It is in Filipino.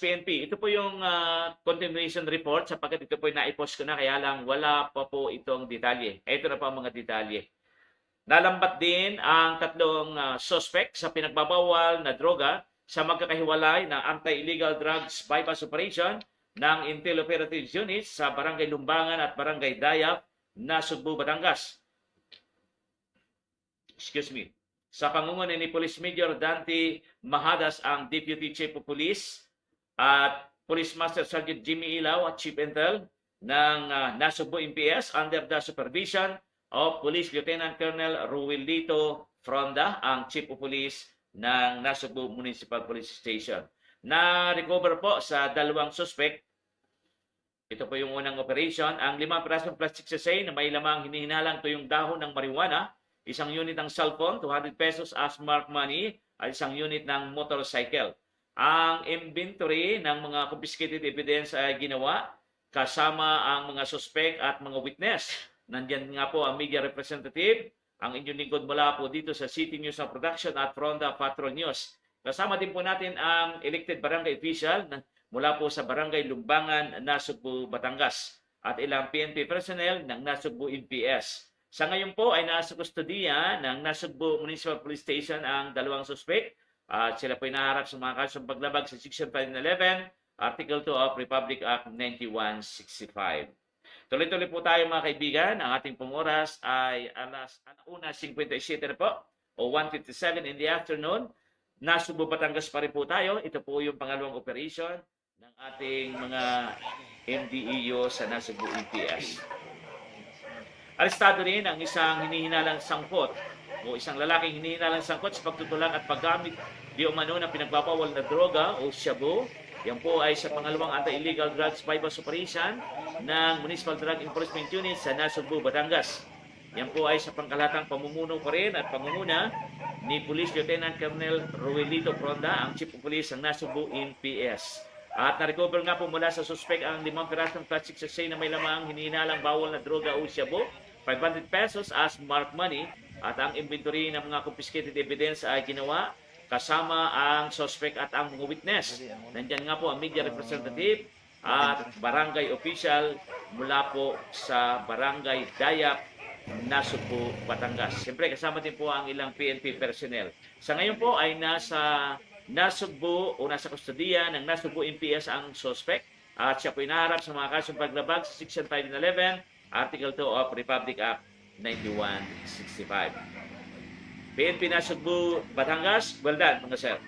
PNP. Ito po yung continuation report sapagkat ito po yung naipost ko na kaya lang wala pa po itong detalye. Ito na po ang mga detalye. Nalambat din ang tatlong suspect sa pinagbabawal na droga sa magkakahiwalay na anti-illegal drugs bypass operation ng Intel Operative Units sa Barangay Lumbangan at Barangay Dayap, Nasugbu, Batangas. Excuse me. Sa pangunguna ni Police Major Dante Mahadas ang Deputy Chief of Police at Police Master Sergeant Jimmy Ilaw at Chief Intel ng Nasugbu MPS under the supervision of Police Lieutenant Colonel Ruelito Fronda, ang Chief of Police ng Nasugbu Municipal Police Station. Na-recover po sa dalawang suspect. Ito po yung unang operation. Ang 5 pirasong plastic sachet na may lamang hinihinalang tuyong dahon ng marijuana, isang unit ng cellphone, 200 pesos as marked money, at isang unit ng motorcycle. Ang inventory ng mga confiscated evidence ay ginawa kasama ang mga suspect at mga witness. Nandiyan nga po ang media representative, ang inyong lingkod mula po dito sa City News and Production at Fronda Patrol News. Kasama din po natin ang elected barangay official mula po sa Barangay Lumbangan, Nasugbu, Batangas at ilang PNP personnel ng Nasugbu MPS. Sa ngayon po ay nasa kustodiya ng Nasugbu Municipal Police Station ang dalawang suspect at sila po ay naharap sa mga kasong paglabag sa Section 511, Article 2 of Republic Act 9165. Tuloy-tuloy po tayo mga kaibigan. Ang ating pong oras ay alas 1:57 na po o 1:57 in the afternoon. Nasugbu, Batangas pa rin po tayo. Ito po yung pangalawang operation ng ating mga MDEO sa Nasugbu MPS. Arestado rin ang isang hinihinalang sangkot o isang lalaking hinihinalang sangkot sa pagtutulak at paggamit di umano ng pinagbabawal na droga o shabu. Yan po ay sa pangalawang anti-illegal drugs bypass operation ng Municipal Drug Enforcement Unit sa Nasugbu, Batangas. Yan po ay sa pangkalatang pamumuno pa rin at pangunguna ni Police Lieutenant Colonel Ruelito Fronda, ang Chief of Police ng Nasugbu MPS. At na-recover nga po mula sa suspect ang 5 pirasong plastic sachet na may lamang hinihinalang bawal na droga o shabu, 500 pesos as marked money, at ang inventory ng mga confiscated evidence ay ginawa kasama ang suspect at ang mga witness. Nandiyan nga po ang media representative at barangay official mula po sa Barangay Dayap, Nasugbu, Batangas. Siyempre kasama din po ang ilang PNP personnel. Sa ngayon po ay nasa Nasugbu o nasa kustodiya ng Nasugbu MPS ang suspect at siya po inaharap sa mga kasong paglabag sa Section 511, Article 2 of Republic Act 9165. PNP Nasugbu, Batangas, well done mga sir.